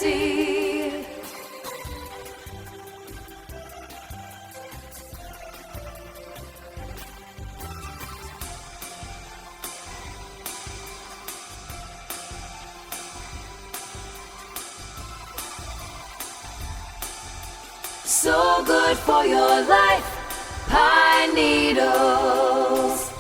see. So good for your life, pine needles.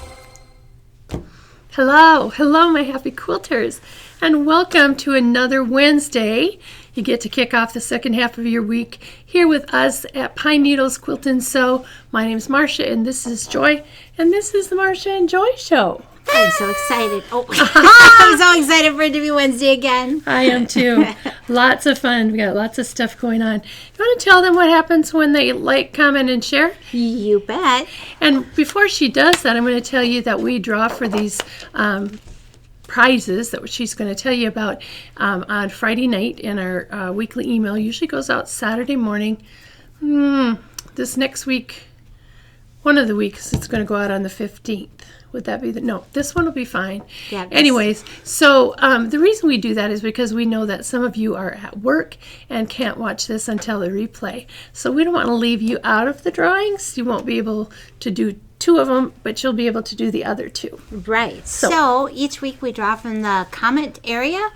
Hello, my happy quilters, and welcome to another Wednesday. You get to kick off the second half of your week here with us at Pine Needles Quilt and Sew. My name is Marcia, and this is Joy, and this is the Marcia and Joy Show. I'm so excited. I'm so excited for it to be Wednesday again. I am too. Lots of fun. We got lots of stuff going on. You want to tell them what happens when they like, comment, and share? You bet. And before she does that, I'm going to tell you that we draw for these prizes that she's going to tell you about on Friday night, and our weekly email usually goes out Saturday morning. This next week, one of the weeks, it's going to go out on the 15th. Would that be no, this one will be fine. Yeah. Anyways, so the reason we do that is because we know that some of you are at work and can't watch this until the replay. So we don't want to leave you out of the drawings. You won't be able to do two of them, but you'll be able to do the other two. Right. So each week we draw from the comment area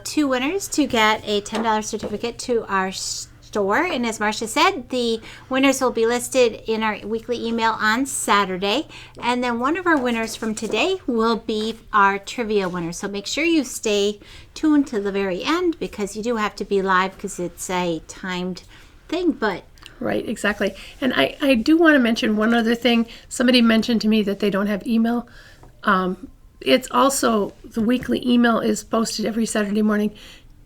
2 winners to get a $10 certificate to our store. And as Marcia said, the winners will be listed in our weekly email on Saturday. And then one of our winners from today will be our trivia winner. So make sure you stay tuned to the very end, because you do have to be live because it's a timed thing. But right, exactly. And I do want to mention one other thing. Somebody mentioned to me that they don't have email. It's also, the weekly email is posted every Saturday morning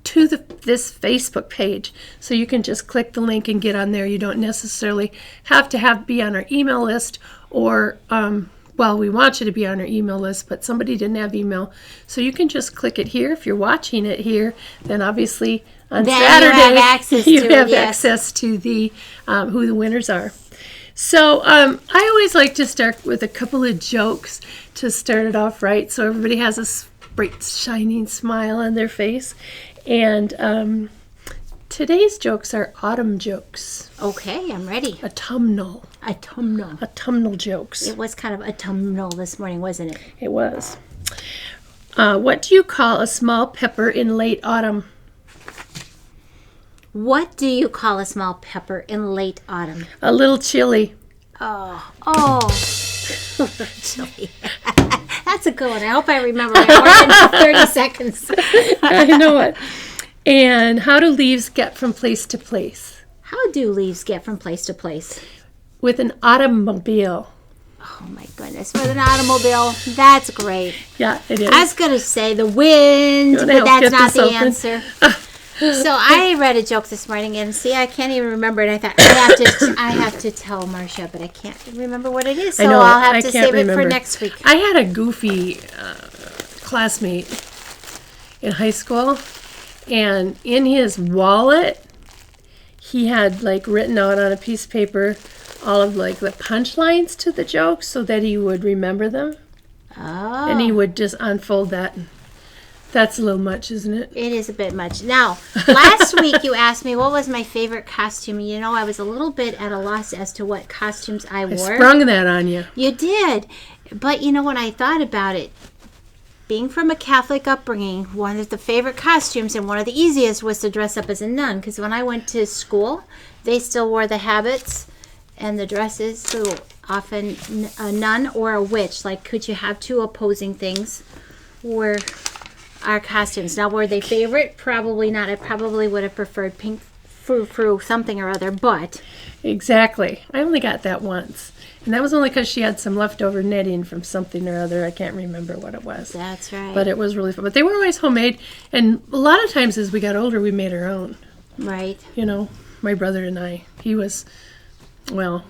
to this Facebook page, so you can just click the link and get on there. You don't necessarily have to be on our email list, or we want you to be on our email list, but somebody didn't have email, so you can just click it here. If you're watching it here, then obviously on Saturday you have access to the who the winners are. So I always like to start with a couple of jokes to start it off right, so everybody has a bright shining smile on their face. And today's jokes are autumn jokes. okay, I'm ready. Autumnal jokes. It was kind of autumnal this morning, wasn't it? It was. What do you call a small pepper in late autumn? What do you call a small pepper in late autumn? A little chili. Oh. Chili. That's a good one. I hope I remember it more than 30 seconds. I know it. And how do leaves get from place to place? How do leaves get from place to place? With an automobile. Oh my goodness, with an automobile. That's great. Yeah, it is. I was going to say the wind, but that's not the answer. So I read a joke this morning, and see, I can't even remember it. I thought I have to tell Marcia, but I can't remember what it is. So I'll have to save it for next week. I had a goofy classmate in high school, and in his wallet, he had written out on a piece of paper all of the punchlines to the jokes so that he would remember them. Oh. And he would just unfold that. That's a little much, isn't it? It is a bit much. Now, last week you asked me what was my favorite costume. You know, I was a little bit at a loss as to what costumes I wore. I sprung that on you. You did. But, when I thought about it, being from a Catholic upbringing, one of the favorite costumes and one of the easiest was to dress up as a nun. Because when I went to school, they still wore the habits and the dresses. So often a nun or a witch. Could you have two opposing things? Were our costumes. Now, were they favorite? Probably not. I probably would have preferred pink frou-frou something or other, but... Exactly. I only got that once. And that was only because she had some leftover knitting from something or other. I can't remember what it was. That's right. But it was really fun. But they were always homemade. And a lot of times as we got older, we made our own. Right. My brother and I. He was 5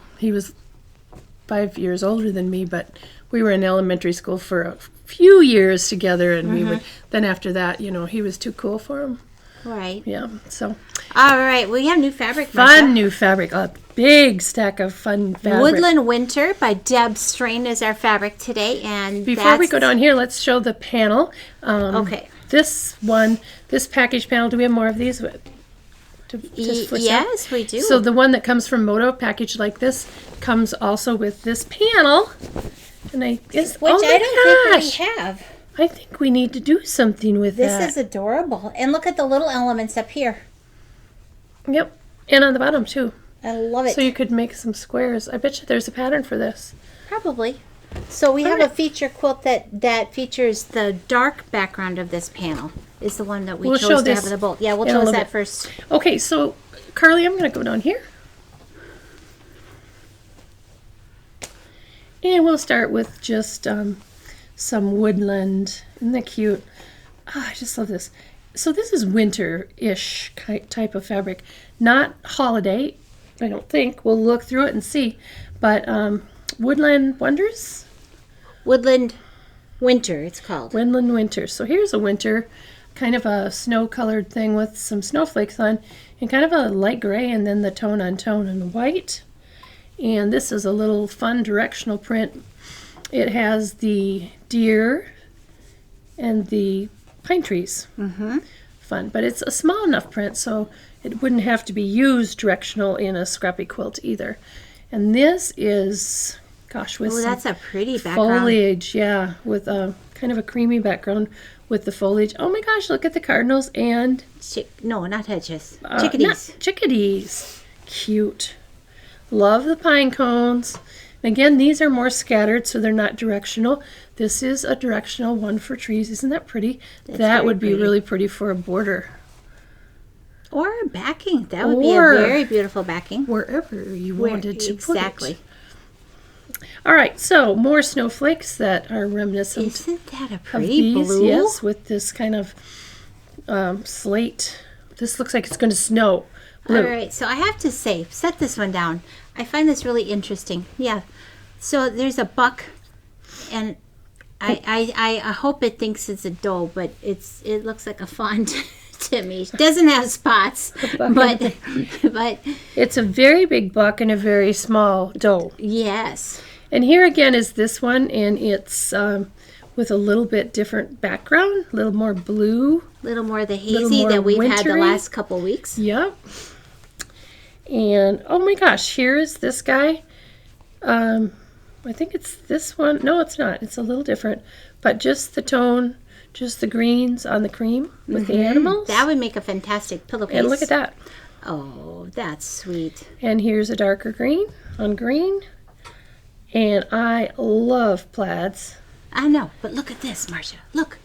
years older than me, but we were in elementary school for a few years together, and we would then after that, he was too cool for him. Right. Yeah. So. All right. We have new fabric. Fun new fabric. A big stack of fun fabric. Woodland Winter by Deb Strain is our fabric today, and before we go down here, let's show the panel. Okay. this one, this package panel, do we have more of these? Just for Yes, we do. So the one that comes from Moto, packaged like this, comes also with this panel. And I guess, Which oh my I don't gosh, think we have. I think we need to do something with This that. is adorable. And look at the little elements up here. Yep, and on the bottom too. I love it. So you could make some squares. I bet you there's a pattern for this. Probably. So we have Alright. a feature quilt that features the dark background of this panel. Is the one that we We'll show chose to this have in the bowl. Yeah, we'll in a show us little that bit. first. Okay, so Carly, I'm going to go down here. And we'll start with just some woodland. Isn't that cute? Oh, I just love this. So this is winter-ish type of fabric. Not holiday, I don't think. We'll look through it and see. But Woodland Wonders? Woodland Winter, it's called. Woodland Winter. So here's a winter, kind of a snow-colored thing with some snowflakes on, and kind of a light gray, and then the tone on tone and white. And this is a little fun directional print. It has the deer and the pine trees. Mm-hmm. Fun, but it's a small enough print, so it wouldn't have to be used directional in a scrappy quilt either. And this is, gosh, with Oh, some that's a pretty background. foliage, yeah, with a kind of a creamy background with the foliage. Oh my gosh, look at the cardinals and No, not hedges. not Chickadees. chickadees. Cute. Love the pine cones. And again, these are more scattered, so they're not directional. This is a directional one for trees. Isn't that pretty? That's that very would be pretty. really pretty for a border. Or a backing. That would be a Or- very beautiful backing. Wherever you wanted to put Exactly. it. All right, so more snowflakes that are reminiscent Isn't that a of pretty these. blue? Yes, with this kind of slate. This looks like it's going to snow. Blue. All right, so I have to say, set this one down. I find this really interesting. Yeah. So there's a buck, and I hope it thinks it's a doe, but it looks like a fawn to me. It doesn't have spots, but It's a very big buck and a very small doe. yes. And here again is this one, and it's with a little bit different background, a little more blue. A little more of the Little hazy more that we've had the wintry. last couple weeks. Yep. And oh my gosh, here is this guy. I think it's this one. No, it's not. It's a little different. But just the tone, just the greens on the cream with the animals. That would make a fantastic pillowcase. And look at that. Oh, that's sweet. And here's a darker green on green. And I love plaids. I know, but look at this, Marcia. Look.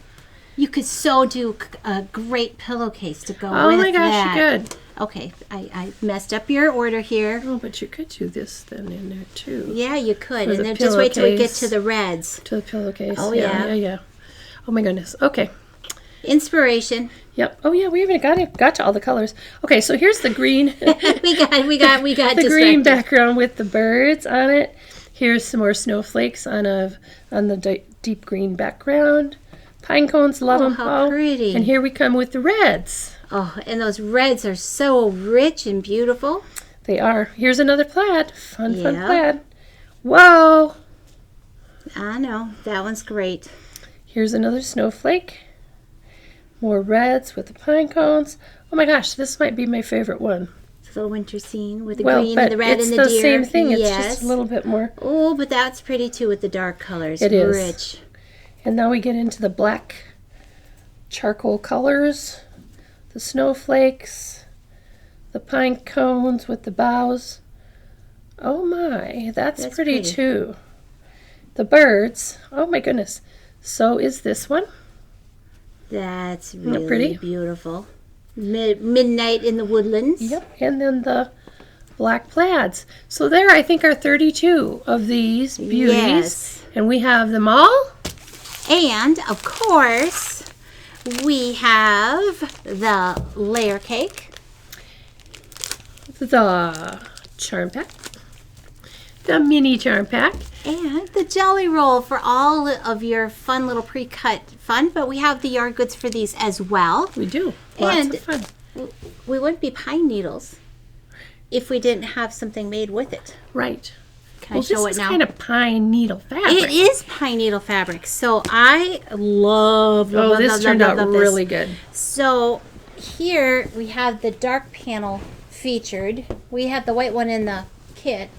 You could so do a great pillowcase to go Oh with my gosh, that. you could. Okay, I messed up your order here. Oh, but you could do this then in there too. Yeah, you could. For And the then just wait till we get pillowcase. to the reds. To the pillowcase. Oh, yeah. yeah. Yeah. Oh my goodness. Okay. Inspiration. Yep. Oh yeah, we haven't got to all the colors. Okay, so here's the green. we got the distracted. green background with the birds on it. Here's some more snowflakes on the deep green background. Pine cones, love Oh, them. how pretty. And here we come with the reds. Oh, and those reds are so rich and beautiful. They are. Here's another plaid. Fun Yeah. plaid. Whoa. I know. That one's great. Here's another snowflake. More reds with the pine cones. Oh my gosh, this might be my favorite one. It's a little winter scene with the Well, green but and the red it's and the the deer. same thing. It's Yes. just a little bit more. Oh, but that's pretty too with the dark colors. It is. Rich. And now we get into the black charcoal colors, the snowflakes, the pine cones with the boughs. Oh my, that's pretty too. The birds. Oh my goodness. So is this one. That's that really pretty? beautiful. Midnight in the woodlands. Yep. And then the black plaids. So there I think are 32 of these beauties. Yes. And we have them all. And, of course, we have the layer cake. The charm pack. The mini charm pack. And the jelly roll for all of your fun little pre-cut fun. But we have the yard goods for these as well. We do. Lots And of fun. we wouldn't be pine needles if we didn't have something made with it. Right. Can I show this it is now? kind of pine needle fabric. It is pine needle fabric. So I love this turned out this. really good. So here we have the dark panel featured. We have the white one in the kit.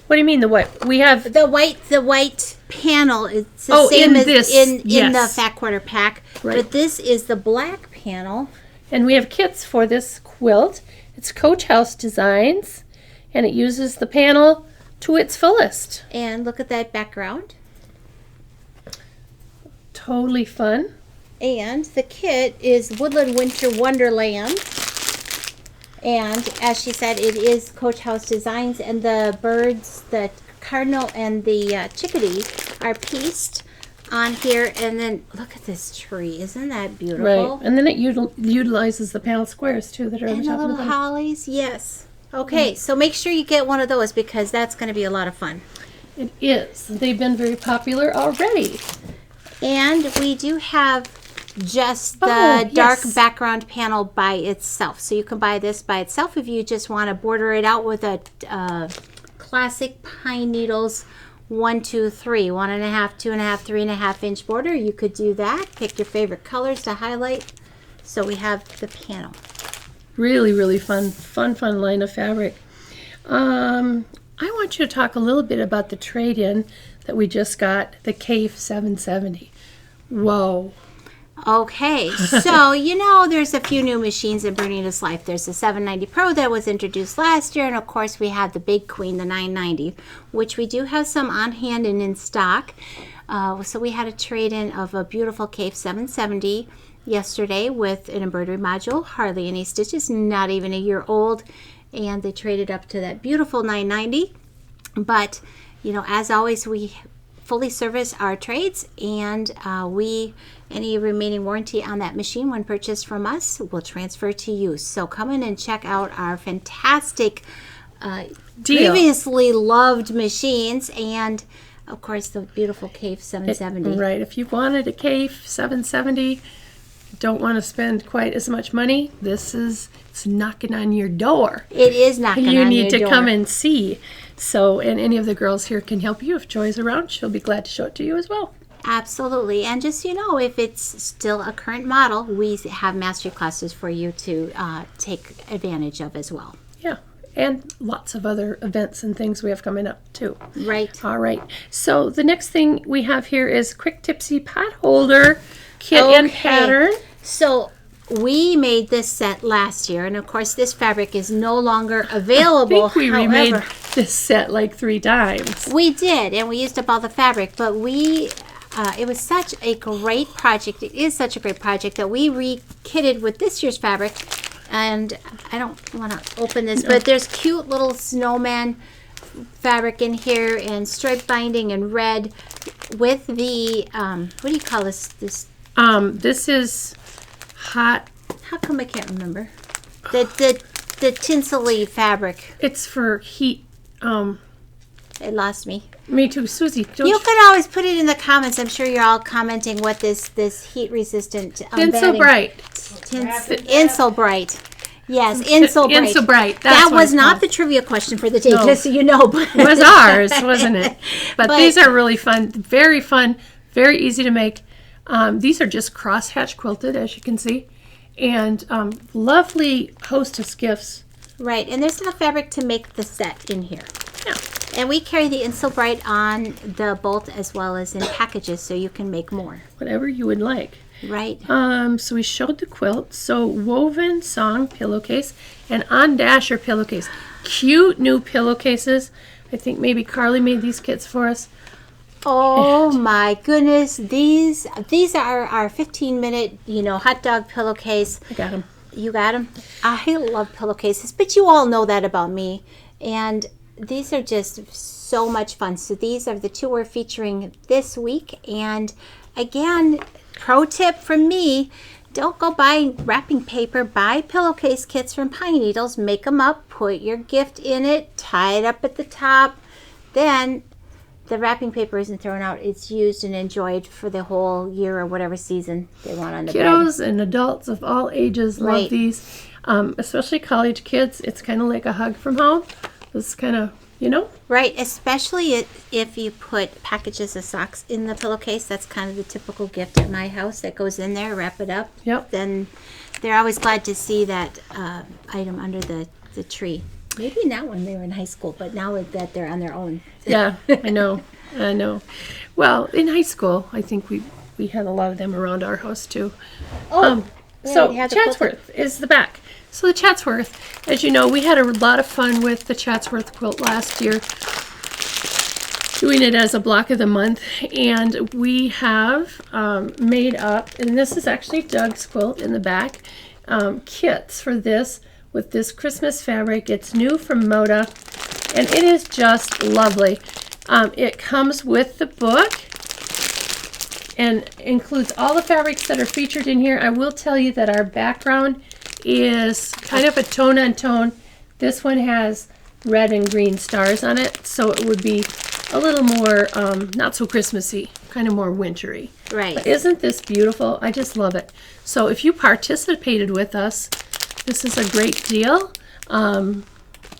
What do you mean the what? We have The white panel is the same in as this, in the yes. Fat Quarter pack. Right. But this is the black panel. and we have kits for this quilt. It's Coach House Designs, and it uses the panel to its fullest. And look at that background. Totally fun. And the kit is Woodland Winter Wonderland. And as she said, it is Coach House Designs, and the birds, the cardinal and the chickadee, are pieced on here. And then look at this tree. Isn't that beautiful? Right, and then it utilizes the panel squares too that are on And the the top of the little bottom. hollies. Yes. Okay, so make sure you get one of those because that's going to be a lot of fun. It is. They've been very popular already. And we do have just the Oh, dark yes. background panel by itself. So you can buy this by itself if you just want to border it out with a classic pine needles 1, 2, 3, 1.5, 2.5, 3.5 inch border. You could do that. Pick your favorite colors to highlight. So we have the panel. Really, really fun line of fabric. I want you to talk a little bit about the trade-in that we just got, the Cave 770. Whoa. Okay, so you know there's a few new machines in Bernina's life. There's the 790 Pro that was introduced last year, and of course we have the big queen, the 990, which we do have some on hand and in stock. So we had a trade-in of a beautiful Cave 770 yesterday with an embroidery module, hardly any stitches, not even a year old, and they traded up to that beautiful 990. But you know, as always, we fully service our trades, and any remaining warranty on that machine when purchased from us will transfer to you. So come in and check out our fantastic Deal. previously loved machines, and of course the beautiful Cave 770. Right. If you wanted a Cave 770, don't want to spend quite as much money, it's knocking on your door. It is knocking You on need to your door. come and see. So, and any of the girls here can help you. If Joy's around, she'll be glad to show it to you as well. Absolutely. And just so you know, if it's still a current model, we have mastery classes for you to take advantage of as well. Yeah. And lots of other events and things we have coming up too. Right. All right. So the next thing we have here is Quick Tipsy Pot Holder Kit and Pattern. So we made this set last year, and of course this fabric is no longer available. I think we However, remade this set like 3 times. we did, and we used up all the fabric, but it was such a great project. It is such a great project that we re-kitted with this year's fabric. And I don't want to open this, but there's cute little snowman fabric in here, and stripe binding in red with the what do you call this? This This is hot. how come I can't remember? The tinsel-y fabric. It's for heat. It lost me. Me too, Susie. Don't You can always put it in the comments. I'm sure you're all commenting what this heat resistant Insel Bright. Insel Bright. Yes, Insel Bright. Insel Bright. That That's what was it's not called. the trivia question for the day, No. just so you know. But It was ours, wasn't it? But But- these are really fun, very easy to make. These are just crosshatch quilted, as you can see, and lovely hostess gifts. Right, and there's enough fabric to make the set in here. Yeah. And we carry the Insel Bright on the bolt as well as in packages, so you can make more. Whatever you would like. Right. So we showed the quilt. So woven song pillowcase and on dasher pillowcase. Cute new pillowcases. I think maybe Carly made these kits for us. Oh my goodness, these are our 15-minute, hot dog pillowcase. I got them. You got them? I love pillowcases, but you all know that about me. And these are just so much fun. So these are the 2 we're featuring this week. And again, pro tip from me, don't go buy wrapping paper. Buy pillowcase kits from Pine Needles. Make them up. Put your gift in it. Tie it up at the top. Then the wrapping paper isn't thrown out. It's used and enjoyed for the whole year or whatever season they want on the bed. Kiddos and adults of all ages love Right. these, especially college kids. It's kind of like a hug from home. It's kind of you know? Right, especially if you put packages of socks in the pillowcase. That's kind of the typical gift at my house that goes in there, wrap it up. Yep. Then they're always glad to see that item under the tree. Maybe not when they were in high school, but now that they're on their own. Yeah, I know. Well, in high school, I think we had a lot of them around our house too. So we had the Chatsworth is the back. So the Chatsworth, as you know, we had a lot of fun with the Chatsworth quilt last year, doing it as a block of the month. And we have made up, and this is actually Doug's quilt in the back, kits for this with this Christmas fabric. It's new from Moda, and it is just lovely. It comes with the book and includes all the fabrics that are featured in here. I will tell you that our background is kind of a tone-on-tone. This one has red and green stars on it, so it would be a little more not so Christmassy, kind of more wintry. Right. But isn't this beautiful? I just love it. So if you participated with us, this is a great deal. And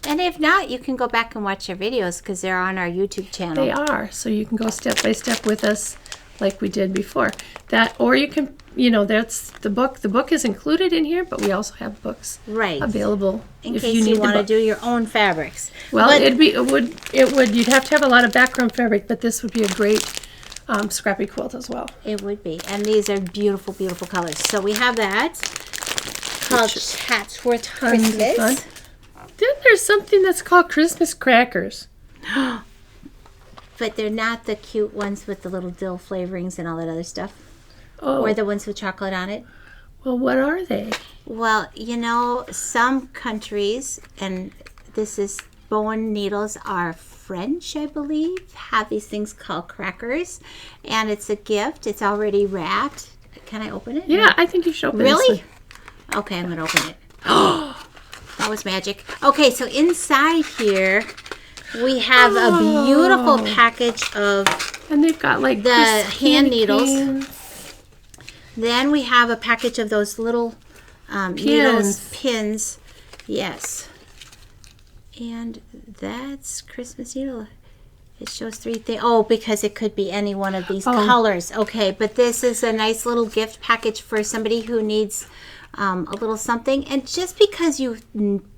if not, you can go back and watch our videos because they're on our YouTube channel. They are, so you can go step by step with us like we did before. That, or you can, that's the book. The book is included in here, but we also have books available in case you want to do your own fabrics. Well, you'd have to have a lot of background fabric, but this would be a great scrappy quilt as well. It would be, and these are beautiful, beautiful colors. So we have that called Chatsworth Christmas. Then there's something that's called Christmas crackers. But they're not the cute ones with the little dill flavorings and all that other stuff. Oh. Or the ones with chocolate on it. Well, what are they? Well, some countries, and this is Bowen needles are French, I believe, have these things called crackers. And it's a gift. It's already wrapped. Can I open it? Yeah, I think you should open it. Really? Okay, I'm going to open it. That was magic. Okay, so inside here, we have a beautiful package of and they've got like the hand needles. Pins. Then we have a package of those little needles, pins. Yes. And that's Christmas needle. It shows 3 things. Oh, because it could be any one of these colors. Okay, but this is a nice little gift package for somebody who needs a little something. And just because you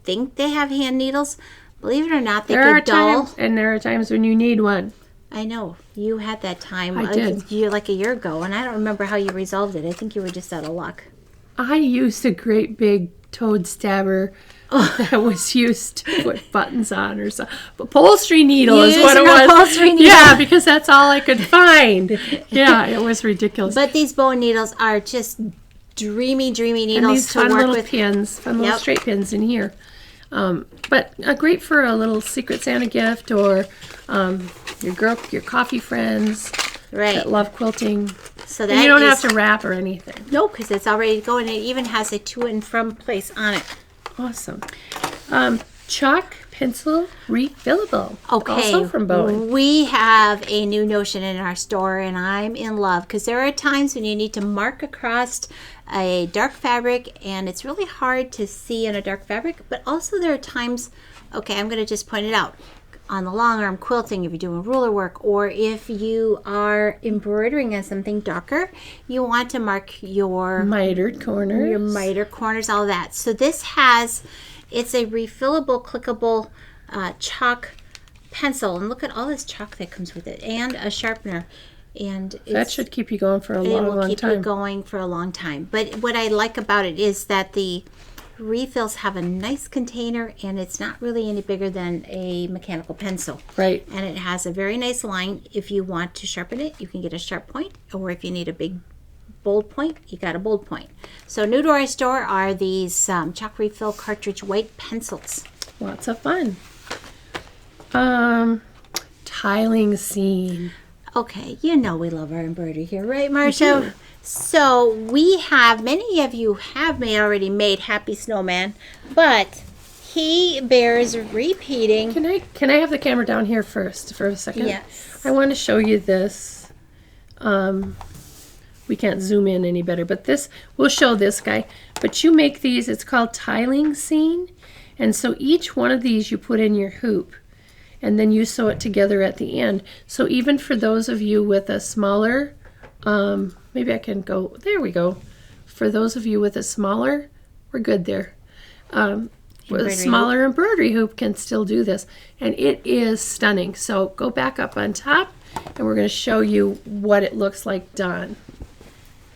think they have hand needles, believe it or not, they get dull. And there are times when you need one. I know. You had that time. I did. Like a year ago, and I don't remember how you resolved it. I think you were just out of luck. I used a great big toad stabber that was used to put buttons on or something. Upholstery needle is what it was. Upholstery needle. Yeah, because that's all I could find. Yeah, it was ridiculous. But these Bowen needles are just dreamy, dreamy needles and these to fun work little with. pins, fun little straight pins in here. But great for a little Secret Santa gift or your coffee friends that love quilting. So that you don't have to wrap or anything. No, because it's already going. It even has a to and from place on it. Awesome. Chalk pencil refillable. Okay. Also from Bowen. We have a new notion in our store, and I'm in love because there are times when you need to mark across a dark fabric, and it's really hard to see in a dark fabric. But also there are times, okay, I'm going to just point it out. On the long arm quilting, if you're doing ruler work, or if you are embroidering on something darker, you want to mark your mitered corners, all that. So this it's a refillable, clickable chalk pencil, and look at all this chalk that comes with it, and a sharpener. And that should keep you going for a long time. It will keep you going for a long time. But what I like about it is that the refills have a nice container, and it's not really any bigger than a mechanical pencil. Right. And it has a very nice line. If you want to sharpen it, you can get a sharp point, or if you need a big bold point, you got a bold point. So new to our store are these chalk refill cartridge white pencils. Lots of fun. Tiling scene. Okay, we love our embroidery here, right, Marcia? So we have, many of you have already made Happy Snowman, but he bears repeating. Can I have the camera down here first for a second? Yes. I want to show you this. We can't zoom in any better, but we'll show this guy. But you make these, it's called tiling scene. And so each one of these you put in your hoop. and then you sew it together at the end. So even for those of you with a smaller, maybe I can go, there we go. For those of you with a smaller, we're good there. With a smaller embroidery hoop can still do this. And it is stunning. So go back up on top, and we're going to show you what it looks like done.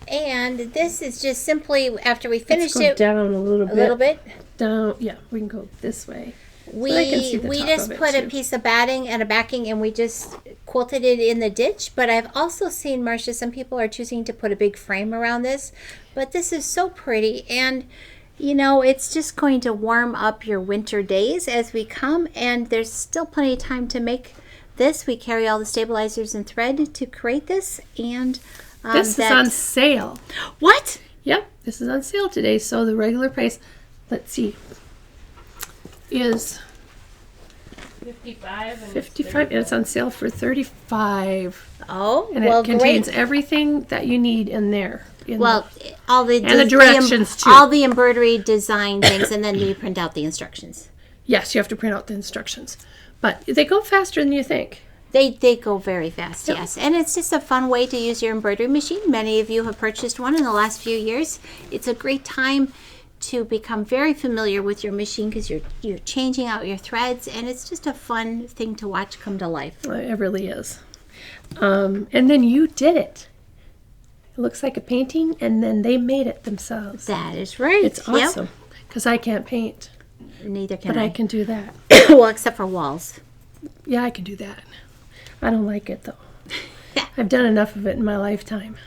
And this is just simply, after we finished Let's go it down a little bit. a little bit, Down, yeah, we can go this way. we So they can see the top just of it, put a too. piece of batting and a backing, and we just quilted it in the ditch. But I've also seen, Marcia, some people are choosing to put a big frame around this. But this is so pretty, and you know, it's just going to warm up your winter days as we come, and there's still plenty of time to make this. We carry all the stabilizers and thread to create this, and This is on sale. What? Yep, this is on sale today. So the regular price, let's see, is 55. And 55, and it's on sale for 35. Oh, And well, it contains great. everything that you need in there. Well, all the And the directions, too. all the embroidery design things, and then you print out the instructions. Yes, you have to print out the instructions. But they go faster than you think. They go very fast, yes. And it's just a fun way to use your embroidery machine. Many of you have purchased one in the last few years. It's a great time to become very familiar with your machine because you're changing out your threads, and it's just a fun thing to watch come to life. It really is. And then you did it. It looks like a painting, and then they made it themselves. That is right. It's awesome because I can't paint, Yep. Neither can but I can do that. well, except for walls. Yeah, I can do that. I don't like it though. I've done enough of it in my lifetime.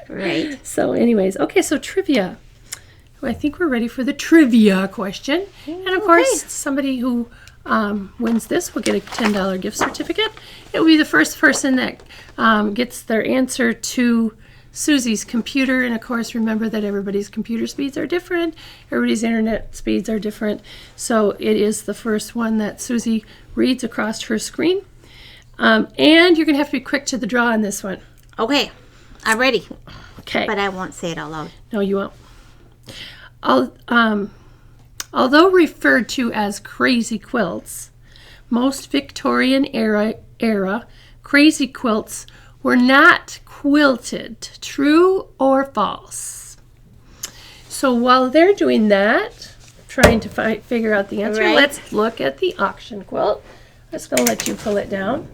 Right. So anyways, okay, so trivia. I think we're ready for the trivia question. And of course, somebody who wins this will get a $10 gift certificate. It will be the first person that gets their answer to Susie's computer. And of course, remember that everybody's computer speeds are different. Everybody's internet speeds are different. So it is the first one that Susie reads across her screen. And you're going to have to be quick to the draw on this one. Okay, I'm ready, Okay. but I won't say it out loud. No, you won't. Although referred to as crazy quilts, most Victorian era crazy quilts were not quilted. True or false? So while they're doing that, trying to figure out the answer, Right. let's look at the auction quilt. I'm just going to let you pull it down.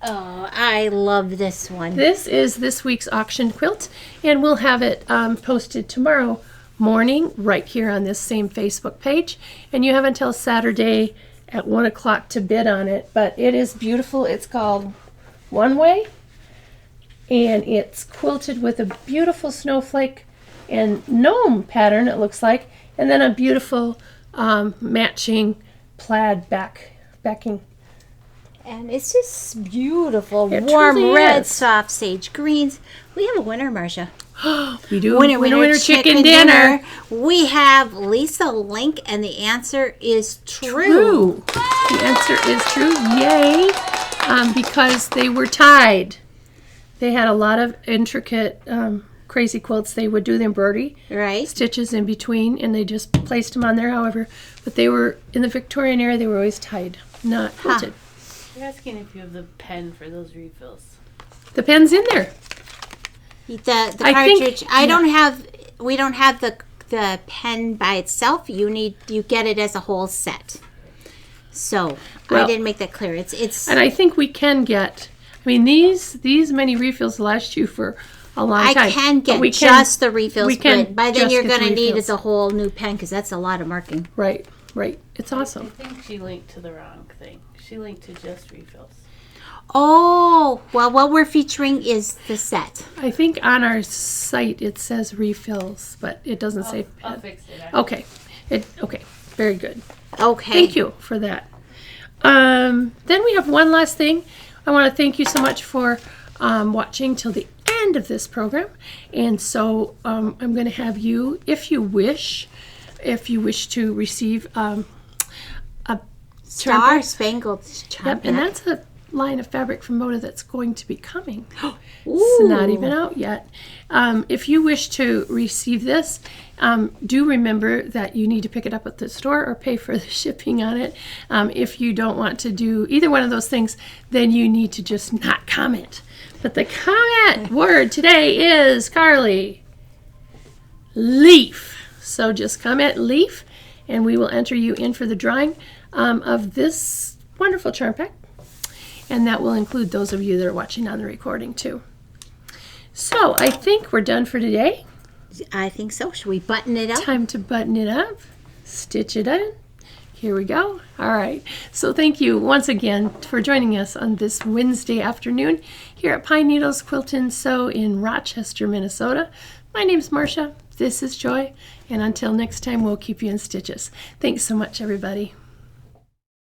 Oh, I love this one. This is this week's auction quilt, and we'll have it posted tomorrow morning right here on this same Facebook page. And you have until Saturday at 1 o'clock to bid on it, but it is beautiful. It's called One Way, and it's quilted with a beautiful snowflake and gnome pattern, it looks like, and then a beautiful matching plaid backing. And it's just beautiful. It Warm truly red, is. soft sage greens. We have a winner, Marcia. We do. Winner, chicken dinner. We have Lisa Link, and the answer is true. True. The answer is true. Yay. Because they were tied. They had a lot of intricate crazy quilts. They would do the embroidery Right? stitches in between, and they just placed them on there, however. But they were, in the Victorian era, they were always tied, not quilted. You're asking if you have the pen for those refills. The pen's in there. The I think- cartridge. We don't have the pen by itself. You get it as a whole set. So I Well- didn't make that clear. It's And I think we can get, I mean, these many refills last you for a long time. I can But get we just the refills, we can but by then just you're get the going to need refills. is a whole new pen because that's a lot of marking. Right. It's I awesome. think she linked to the wrong thing. She linked to just refills. Oh, well, what we're featuring is the set. I think on our site it says refills, but it doesn't say I'll pen. fix it. Okay. Okay. Very good. Okay. Thank you for that. Then we have one last thing. I want to thank you so much for watching till the end of this program. And so I'm going to have you, if you wish to receive a Star Spangled Charm. Yep, and that's line of fabric from Moda that's going to be coming. It's not even out yet. If you wish to receive this, do remember that you need to pick it up at the store or pay for the shipping on it. If you don't want to do either one of those things, then you need to just not comment. But the comment word today is, Carly, leaf. So just comment leaf, and we will enter you in for the drawing of this wonderful charm pack. And that will include those of you that are watching on the recording too. So I think we're done for today. I think so. Should we button it up? Time to button it up, stitch it in. Here we go. All right. So thank you once again for joining us on this Wednesday afternoon here at Pine Needles Quilt and Sew in Rochester, Minnesota. My name's Marcia. This is Joy. And until next time, we'll keep you in stitches. Thanks so much, everybody.